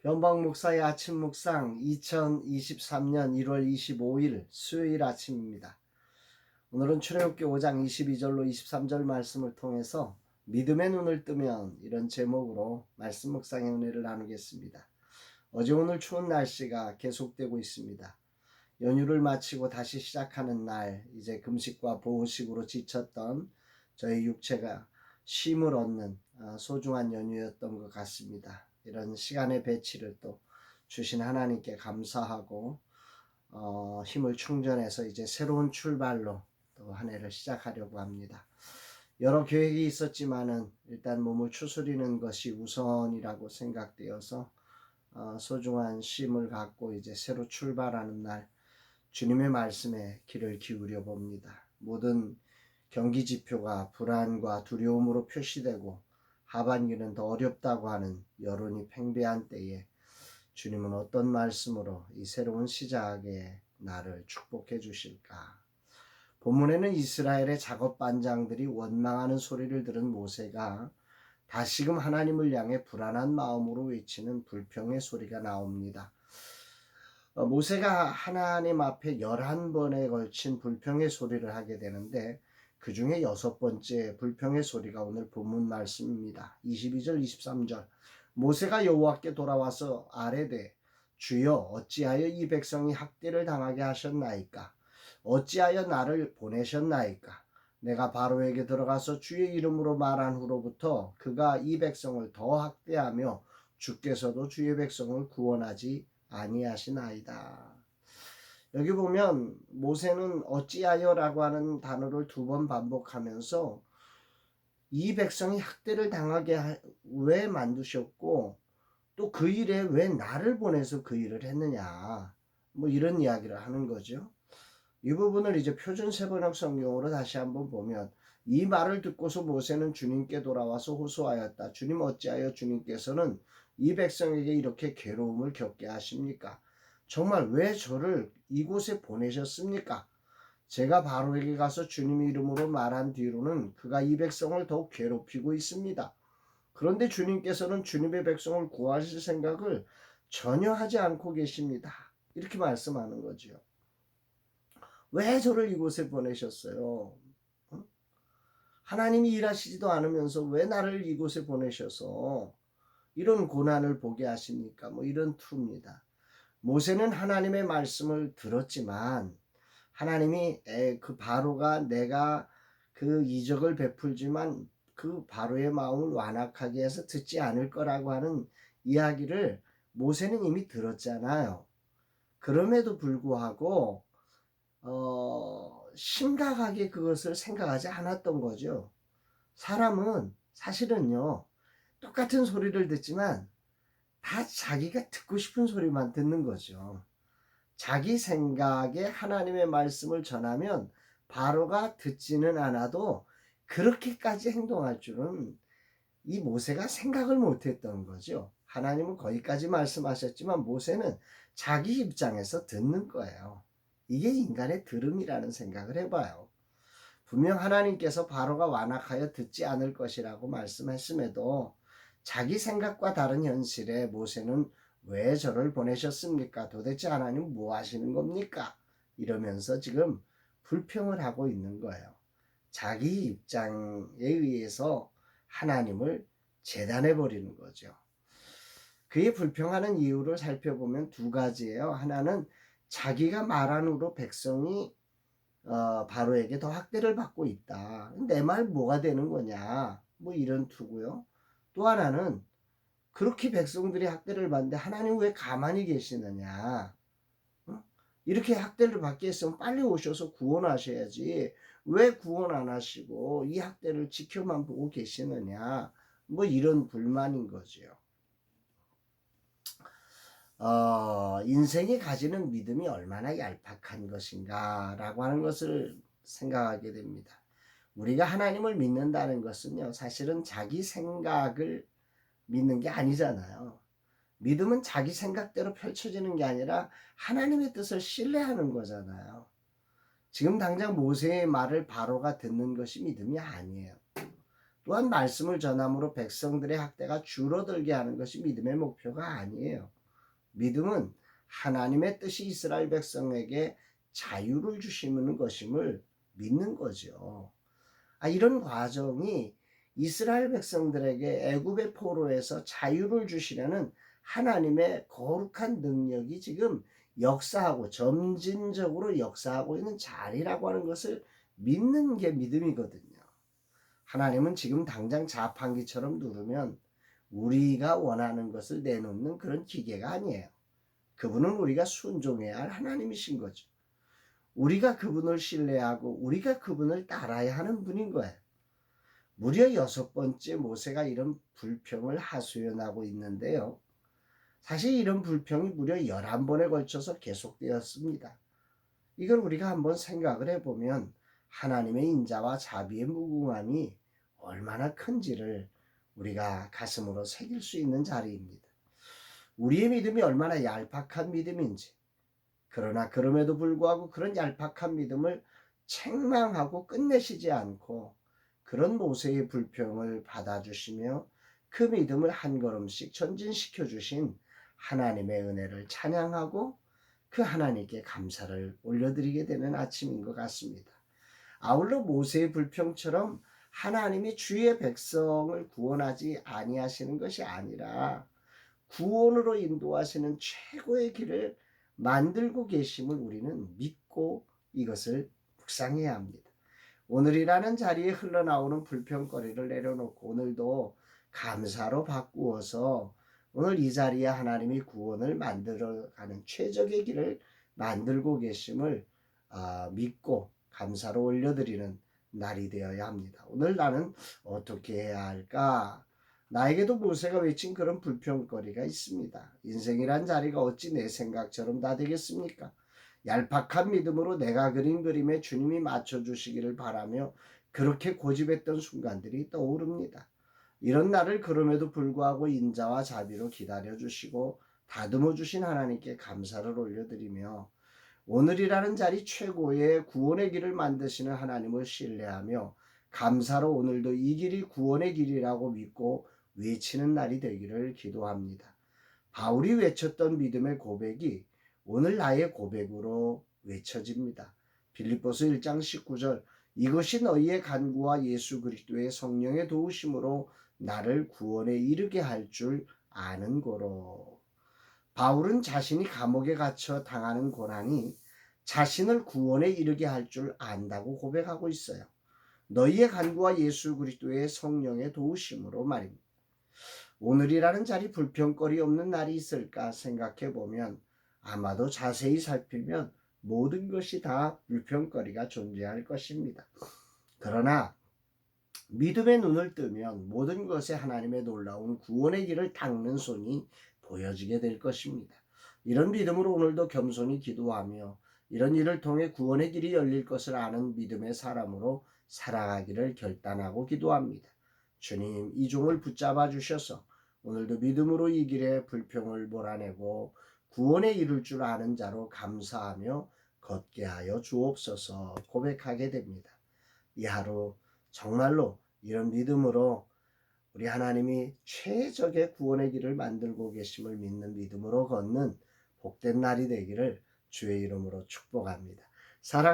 변방 목사의 아침 묵상 2023년 1월 25일 수요일 아침입니다. 오늘은 출애굽기 5장 22절로 23절 말씀을 통해서 믿음의 눈을 뜨면 이런 제목으로 말씀 묵상의 은혜를 나누겠습니다. 어제 오늘 추운 날씨가 계속되고 있습니다. 연휴를 마치고 다시 시작하는 날, 이제 금식과 보호식으로 지쳤던 저희 육체가 쉼을 얻는 소중한 연휴였던 것 같습니다. 이런 시간의 배치를 또 주신 하나님께 감사하고 힘을 충전해서 이제 새로운 출발로 또 한 해를 시작하려고 합니다. 여러 계획이 있었지만은 일단 몸을 추스리는 것이 우선이라고 생각되어서 소중한 쉼을 갖고 이제 새로 출발하는 날 주님의 말씀에 귀를 기울여 봅니다. 모든 경기 지표가 불안과 두려움으로 표시되고 하반기는 더 어렵다고 하는 여론이 팽배한 때에 주님은 어떤 말씀으로 이 새로운 시작의 날을 축복해 주실까? 본문에는 이스라엘의 작업 반장들이 원망하는 소리를 들은 모세가 다시금 하나님을 향해 불안한 마음으로 외치는 불평의 소리가 나옵니다. 모세가 하나님 앞에 11번에 걸친 불평의 소리를 하게 되는데 그 중에 6번째 불평의 소리가 오늘 본문 말씀입니다. 22절 23절 모세가 여호와께 돌아와서 아뢰되 주여 어찌하여 이 백성이 학대를 당하게 하셨나이까? 어찌하여 나를 보내셨나이까? 내가 바로에게 들어가서 주의 이름으로 말한 후로부터 그가 이 백성을 더 학대하며 주께서도 주의 백성을 구원하지 아니하시나이다. 여기 보면 모세는 어찌하여라고 하는 단어를 2번 반복하면서 이 백성이 학대를 당하게 왜 만드셨고 또 그 일에 왜 나를 보내서 그 일을 했느냐, 뭐 이런 이야기를 하는 거죠. 이 부분을 이제 표준 세번역 성경으로 다시 한번 보면 이 말을 듣고서 모세는 주님께 돌아와서 호소하였다. 주님 어찌하여 주님께서는 이 백성에게 이렇게 괴로움을 겪게 하십니까? 정말 왜 저를 이곳에 보내셨습니까? 제가 바로에게 가서 주님 이름으로 말한 뒤로는 그가 이 백성을 더욱 괴롭히고 있습니다. 그런데 주님께서는 주님의 백성을 구하실 생각을 전혀 하지 않고 계십니다. 이렇게 말씀하는 거죠. 왜 저를 이곳에 보내셨어요? 하나님이 일하시지도 않으면서 왜 나를 이곳에 보내셔서 이런 고난을 보게 하십니까? 뭐 이런 투입니다. 모세는 하나님의 말씀을 들었지만 하나님이 그 바로가 내가 그 이적을 베풀지만 그 바로의 마음을 완악하게 해서 듣지 않을 거라고 하는 이야기를 모세는 이미 들었잖아요. 그럼에도 불구하고 심각하게 그것을 생각하지 않았던 거죠. 사람은 사실은요, 똑같은 소리를 듣지만 다 자기가 듣고 싶은 소리만 듣는 거죠. 자기 생각에 하나님의 말씀을 전하면 바로가 듣지는 않아도 그렇게까지 행동할 줄은 이 모세가 생각을 못했던 거죠. 하나님은 거기까지 말씀하셨지만 모세는 자기 입장에서 듣는 거예요. 이게 인간의 들음이라는 생각을 해봐요. 분명 하나님께서 바로가 완악하여 듣지 않을 것이라고 말씀했음에도 자기 생각과 다른 현실에 모세는 왜 저를 보내셨습니까? 도대체 하나님 뭐 하시는 겁니까? 이러면서 지금 불평을 하고 있는 거예요. 자기 입장에 의해서 하나님을 재단해버리는 거죠. 그의 불평하는 이유를 살펴보면 2가지예요. 하나는 자기가 말한 후로 백성이 바로에게 더 학대를 받고 있다. 내 말 뭐가 되는 거냐. 뭐 이런 투고요. 또 하나는 그렇게 백성들이 학대를 받는데 하나님 왜 가만히 계시느냐. 이렇게 학대를 받게 했으면 빨리 오셔서 구원하셔야지. 왜 구원 안 하시고 이 학대를 지켜만 보고 계시느냐. 뭐 이런 불만인 거죠. 인생이 가지는 믿음이 얼마나 얄팍한 것인가 라고 하는 것을 생각하게 됩니다. 우리가 하나님을 믿는다는 것은요, 사실은 자기 생각을 믿는 게 아니잖아요. 믿음은 자기 생각대로 펼쳐지는 게 아니라 하나님의 뜻을 신뢰하는 거잖아요. 지금 당장 모세의 말을 바로가 듣는 것이 믿음이 아니에요. 또한 말씀을 전함으로 백성들의 학대가 줄어들게 하는 것이 믿음의 목표가 아니에요. 믿음은 하나님의 뜻이 이스라엘 백성에게 자유를 주시는 것임을 믿는 거죠. 이런 과정이 이스라엘 백성들에게 애굽의 포로에서 자유를 주시려는 하나님의 거룩한 능력이 지금 역사하고 점진적으로 역사하고 있는 자리라고 하는 것을 믿는 게 믿음이거든요. 하나님은 지금 당장 자판기처럼 누르면 우리가 원하는 것을 내놓는 그런 기계가 아니에요. 그분은 우리가 순종해야 할 하나님이신 거죠. 우리가 그분을 신뢰하고 우리가 그분을 따라야 하는 분인 거예요. 무려 6번째 모세가 이런 불평을 하소연하고 있는데요. 사실 이런 불평이 무려 11번에 걸쳐서 계속되었습니다. 이걸 우리가 한번 생각을 해보면 하나님의 인자와 자비의 무궁함이 얼마나 큰지를 우리가 가슴으로 새길 수 있는 자리입니다. 우리의 믿음이 얼마나 얄팍한 믿음인지, 그러나 그럼에도 불구하고 그런 얄팍한 믿음을 책망하고 끝내시지 않고 그런 모세의 불평을 받아주시며 그 믿음을 한 걸음씩 전진시켜 주신 하나님의 은혜를 찬양하고 그 하나님께 감사를 올려드리게 되는 아침인 것 같습니다. 아울러 모세의 불평처럼 하나님이 주의 백성을 구원하지 아니하시는 것이 아니라 구원으로 인도하시는 최고의 길을 만들고 계심을 우리는 믿고 이것을 묵상해야 합니다. 오늘이라는 자리에 흘러나오는 불평거리를 내려놓고 오늘도 감사로 바꾸어서 오늘 이 자리에 하나님이 구원을 만들어가는 최적의 길을 만들고 계심을 믿고 감사로 올려드리는 날이 되어야 합니다. 오늘 나는 어떻게 해야 할까? 나에게도 모세가 외친 그런 불평거리가 있습니다. 인생이란 자리가 어찌 내 생각처럼 다 되겠습니까? 얄팍한 믿음으로 내가 그린 그림에 주님이 맞춰주시기를 바라며 그렇게 고집했던 순간들이 떠오릅니다. 이런 날을 그럼에도 불구하고 인자와 자비로 기다려주시고 다듬어주신 하나님께 감사를 올려드리며 오늘이라는 자리 최고의 구원의 길을 만드시는 하나님을 신뢰하며 감사로 오늘도 이 길이 구원의 길이라고 믿고 외치는 날이 되기를 기도합니다. 바울이 외쳤던 믿음의 고백이 오늘 나의 고백으로 외쳐집니다. 빌립보서 1장 19절 이것이 너희의 간구와 예수 그리스도의 성령의 도우심으로 나를 구원에 이르게 할 줄 아는 거로. 바울은 자신이 감옥에 갇혀 당하는 고난이 자신을 구원에 이르게 할 줄 안다고 고백하고 있어요. 너희의 간구와 예수 그리스도의 성령의 도우심으로 말입니다. 오늘이라는 자리 불평거리 없는 날이 있을까 생각해 보면 아마도 자세히 살피면 모든 것이 다 불평거리가 존재할 것입니다. 그러나 믿음의 눈을 뜨면 모든 것에 하나님의 놀라운 구원의 길을 닦는 손이 보여지게 될 것입니다. 이런 믿음으로 오늘도 겸손히 기도하며 이런 일을 통해 구원의 길이 열릴 것을 아는 믿음의 사람으로 살아가기를 결단하고 기도합니다. 주님, 이 종을 붙잡아 주셔서 오늘도 믿음으로 이 길에 불평을 몰아내고 구원에 이룰 줄 아는 자로 감사하며 걷게 하여 주옵소서 고백하게 됩니다. 이 하루 정말로 이런 믿음으로 우리 하나님이 최적의 구원의 길을 만들고 계심을 믿는 믿음으로 걷는 복된 날이 되기를 주의 이름으로 축복합니다. 사랑